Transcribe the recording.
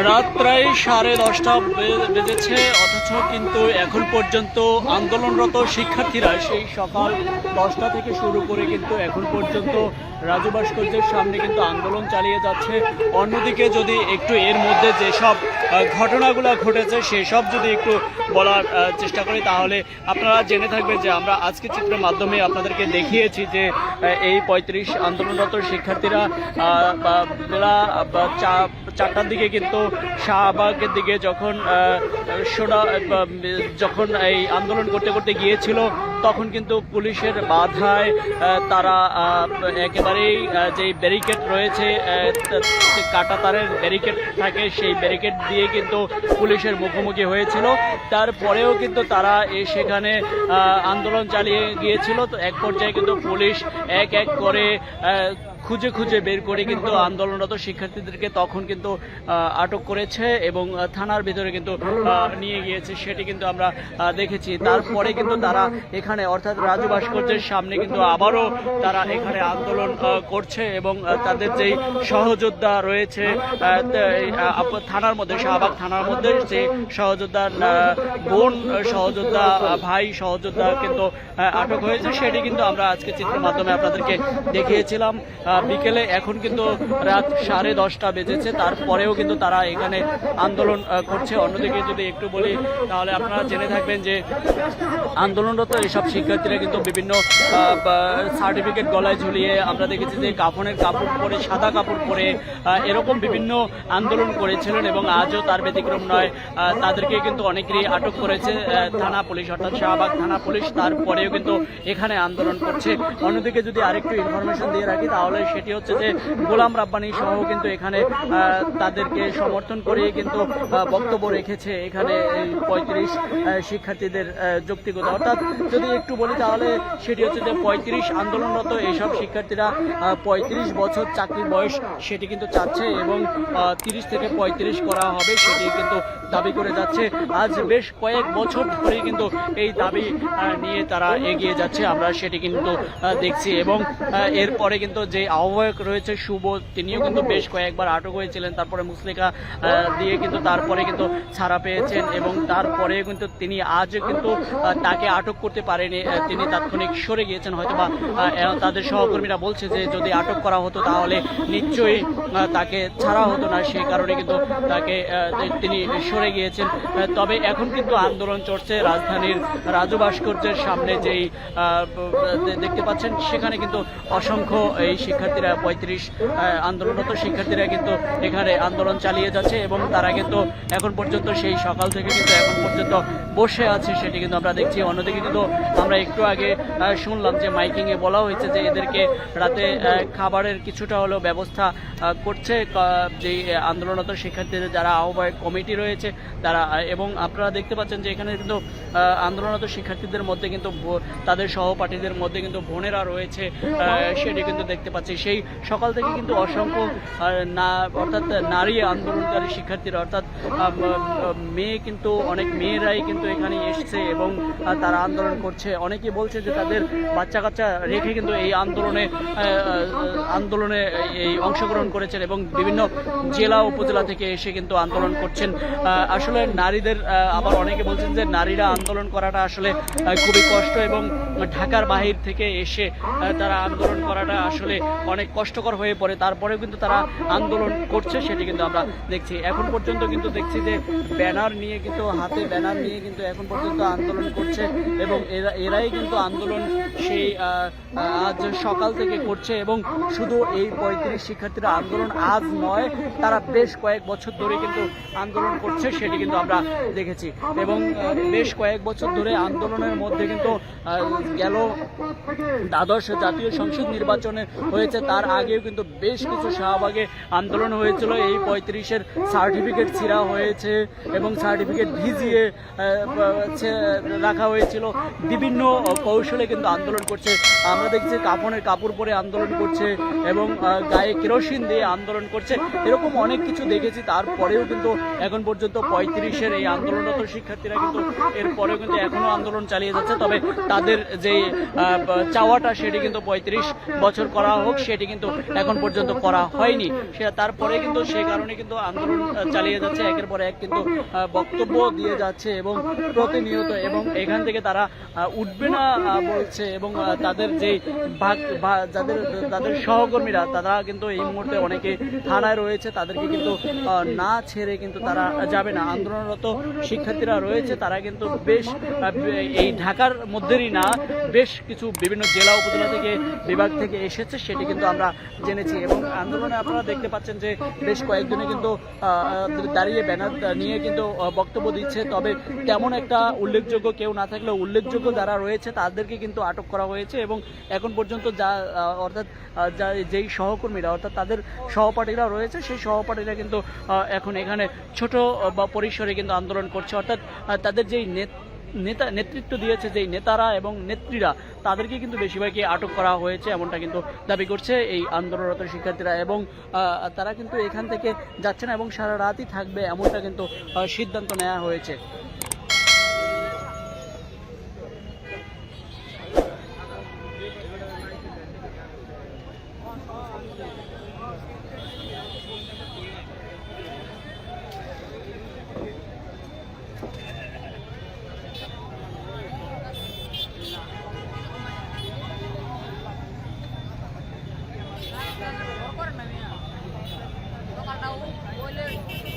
রাত প্রায় 10:30 বেজেছে, অথচ কিন্তু এখন পর্যন্ত আন্দোলনরত শিক্ষার্থীরা সেই সকাল 10টা থেকে শুরু করে কিন্তু এখন পর্যন্ত রাজু ভাস্কর্যের সামনে কিন্তু আন্দোলন চালিয়ে যাচ্ছে। অন্যদিকে যদি একটু এর মধ্যে যেসব ঘটনাগুলো ঘটেছে সেসব যদি একটু বলার চেষ্টা করি, তাহলে আপনারা জেনে থাকবেন যে আমরা আজকে চিত্রের মাধ্যমে আপনাদেরকে দেখিয়েছি যে এই 35 আন্দোলনরত শিক্ষার্থীরা বেলা 4টার দিকে কিন্তু শাহবাগের দিকে যখন এই আন্দোলন করতে করতে গিয়েছিল, তখন কিন্তু পুলিশের বাধায় তারা একেবারেই যে ব্যারিকেড রয়েছে, কাঁটা তারের ব্যারিকেড থাকে, সেই ব্যারিকেড দিয়ে কিন্তু পুলিশের মুখোমুখি হয়েছিল। তারপরেও কিন্তু তারা সেখানে আন্দোলন চালিয়ে গিয়েছিল। তো এক পর্যায়ে কিন্তু পুলিশ এক এক করে খুঁজে খুঁজে বের করে কিন্তু আন্দোলনরত শিক্ষার্থীদেরকে তখন কিন্তু আটক করেছে এবং থানার ভিতরে কিন্তু নিয়ে গিয়েছে, সেটি কিন্তু আমরা দেখেছি। তারপরে কিন্তু তারা এখানে অর্থাৎ রাজু ভাস্কর্যের সামনে কিন্তু আবারও তারা এখানে আন্দোলন করছে এবং তাদের যেই সহযোদ্ধা রয়েছে থানার মধ্যে, শাহবাগ থানার মধ্যে যে সহযোদ্ধা বোন সহযোদ্ধা ভাই সহযোদ্ধা কিন্তু আটক হয়েছে, সেটি কিন্তু আমরা আজকে চিত্রের মাধ্যমে আপনাদেরকে দেখিয়েছিলাম। বিকেলে এখন কিন্তু রাত 10:30 বেজেছে, তারপরেও কিন্তু তারা এখানে আন্দোলন করছে। অন্যদিকে যদি একটু বলি তাহলে আপনারা জেনে থাকবেন যে আন্দোলনরত এইসব শিক্ষার্থীরা কিন্তু বিভিন্ন সার্টিফিকেট গলায় ঝুলিয়ে, আমরা দেখেছি যে কাফনের কাপড় পরে, সাদা কাপড় পরে এরকম বিভিন্ন আন্দোলন করেছিলেন এবং আজও তার ব্যতিক্রম নয়। তাদেরকে কিন্তু অনেকেরই আটক করেছে থানা পুলিশ, অর্থাৎ শাহবাগ থানা পুলিশ। তারপরেও কিন্তু এখানে আন্দোলন করছে। অন্যদিকে যদি আরেকটু ইনফরমেশন দিয়ে রাখি তাহলে সেটি হচ্ছে যে গোলাম রাব্বানি সহ কিন্তু এখানে তাদেরকে সমর্থন করে কিন্তু বক্তব্য রেখেছে এখানে 35 শিক্ষার্থীদের যৌক্তিকতা। অর্থাৎ যদি একটু বলি তাহলে সেটি হচ্ছে যে 35 আন্দোলনরত এইসব শিক্ষার্থীরা 35 বছর চাকরির বয়স সেটি কিন্তু চাচ্ছে এবং 30 থেকে 35 করা হবে সেটি কিন্তু দাবি করে যাচ্ছে। আজ বেশ কয়েক বছর ধরে কিন্তু এই দাবি নিয়ে তারা এগিয়ে যাচ্ছে, আমরা সেটি কিন্তু দেখছি। এবং এরপরে কিন্তু যে আহ্বায়ক রয়েছে শুভ, তিনিও কিন্তু বেশ কয়েকবার আটক হয়েছিলেন, তারপরে মুসলিকা দিয়ে কিন্তু তারপরে কিন্তু ছাড়া পেয়েছেন এবং তারপরে কিন্তু তিনি আজও কিন্তু তাকে আটক করতে পারেনি, তিনি তাৎক্ষণিক সরে গিয়েছেন। হয়তো বা তাদের সহকর্মীরা বলছে যে যদি আটক করা হতো তাহলে নিশ্চয়ই তাকে ছাড়া হতো না, সেই কারণে কিন্তু তাকে তিনি সরে গিয়েছেন। তবে এখন কিন্তু আন্দোলন চলছে রাজধানীর রাজু ভাস্কর্যের সামনে, যেই দেখতে পাচ্ছেন সেখানে কিন্তু অসংখ্য এই শিক্ষার্থীরা 35 আন্দোলনরত শিক্ষার্থীরা কিন্তু এখানে আন্দোলন চালিয়ে যাচ্ছে এবং তারা কিন্তু এখন পর্যন্ত সেই সকাল থেকে কিন্তু এখন পর্যন্ত বসে আছে, সেটি কিন্তু আমরা দেখছি। অন্যদিকে কিন্তু আমরা একটু আগে শুনলাম যে মাইকিংয়ে বলা হয়েছে যে এদেরকে রাতে খাবারের কিছুটা হলেও ব্যবস্থা করছে যে আন্দোলনরত শিক্ষার্থীদের যারা আহ্বায়ক কমিটি রয়েছে তারা। এবং আপনারা দেখতে পাচ্ছেন যে এখানে কিন্তু আন্দোলনরত শিক্ষার্থীদের মধ্যে কিন্তু তাদের সহপাঠীদের মধ্যে কিন্তু বোনেরা রয়েছে, সেটি কিন্তু দেখতে পাচ্ছি। সেই সকাল থেকে কিন্তু অসংখ্য অর্থাৎ নারী আন্দোলনকারী শিক্ষার্থীরা, অর্থাৎ মেয়ে কিন্তু অনেক মেয়েরাই কিন্তু এখানে এসছে এবং তারা আন্দোলন করছে। অনেকেই বলছে যে তাদের বাচ্চা কাচ্চা রেখে কিন্তু এই আন্দোলনে এই অংশগ্রহণ করেছেন এবং বিভিন্ন জেলা উপজেলা থেকে এসে কিন্তু আন্দোলন করছেন। আসলে নারীদের আবার অনেকে বলছেন যে নারীরা আন্দোলন করাটা আসলে খুবই কষ্ট এবং ঢাকার বাহির থেকে এসে তারা আন্দোলন করাটা আসলে অনেক কষ্টকর হয়ে পড়ে, তারপরেও কিন্তু তারা আন্দোলন করছে, সেটি কিন্তু আমরা দেখছি। এখন পর্যন্ত কিন্তু দেখছি যে ব্যানার নিয়ে কিন্তু হাতে ব্যানার নিয়ে কিন্তু এখন পর্যন্ত আন্দোলন করছে এবং এরাই কিন্তু আন্দোলন সেই আজ সকাল থেকে করছে। এবং শুধু এই 35 শিক্ষার্থীরা আন্দোলন আজ নয়, তারা বেশ কয়েক বছর ধরে কিন্তু আন্দোলন করছে, সেটি কিন্তু আমরা দেখেছি। এবং বেশ কয়েক বছর ধরে আন্দোলনের মধ্যে কিন্তু গেল দ্বাদশ জাতীয় সংসদ নির্বাচনে হয়েছে, তার আগেও কিন্তু বেশ কিছু শাহবাগে আন্দোলন হয়েছিল। এই 35-এর সার্টিফিকেট ছিঁড়া হয়েছে এবং সার্টিফিকেট ভিজিয়ে রাখা হয়েছিল, বিভিন্ন কৌশলে কিন্তু আন্দোলন করছে। আমরা দেখছি কাফনের কাপড় পরে আন্দোলন করছে এবং গায়ে কেরোসিন দিয়ে আন্দোলন করছে, এরকম অনেক কিছু দেখেছি। তারপরেও কিন্তু এখন পর্যন্ত 35-এর এই আন্দোলনরত শিক্ষার্থীরা কিন্তু এরপরেও কিন্তু এখনো আন্দোলন চালিয়ে যাচ্ছে। তবে তাদের যে চাওয়াটা সেটি কিন্তু 35 বছর করা হোক, সেটি কিন্তু এখন পর্যন্ত করা হয়নি। তারপরে কিন্তু সেই কারণে কিন্তু আন্দোলন চালিয়ে যাচ্ছে, একের পর এক কিন্তু বক্তব্য দিয়ে যাচ্ছে এবং প্রতিনিয়ত, এবং এখান থেকে তারা উঠবে না বলছে, এবং তাদের যে তাদের সহকর্মীরা তারা কিন্তু এই মুহূর্তে অনেকে থানায় রয়েছে, তাদেরকে কিন্তু না ছেড়ে কিন্তু তারা যাবে না। আন্দোলনরত শিক্ষার্থীরা রয়েছে, তারা কিন্তু বেশ এই ঢাকার মধ্যেরই না, বেশ কিছু বিভিন্ন জেলা উপজেলা থেকে বিভাগ থেকে এসেছে, সেটি কিন্তু আমরা জেনেছি। এবং আন্দোলনে আপনারা দেখতে পাচ্ছেন যে বেশ কয়েকজনে কিন্তু দাঁড়িয়ে ব্যানার নিয়ে কিন্তু বক্তব্য দিচ্ছে, তবে তেমন একটা উল্লেখযোগ্য কেউ না থাকলেও উল্লেখযোগ্য যারা রয়েছে তাদেরকে কিন্তু আটক করা হয়েছে। এবং এখন পর্যন্ত অর্থাৎ যেই সহকর্মীরা অর্থাৎ তাদের সহপাঠীরা রয়েছে, সেই সহপাঠীরা কিন্তু এখন এখানে ছোট বা পরিসরে কিন্তু আন্দোলন করছে, অর্থাৎ তাদের যেই নেতৃত্ব দিয়েছে যেই নেতারা এবং নেত্রীরা, তাদেরকে কিন্তু বেশিরভাগই আটক করা হয়েছে, এমনটা কিন্তু দাবি করছে এই আন্দোলনরত শিক্ষার্থীরা। এবং তারা কিন্তু এখান থেকে যাচ্ছে না এবং সারা রাতই থাকবে, এমনটা কিন্তু সিদ্ধান্ত নেওয়া হয়েছে। Lo karena boleh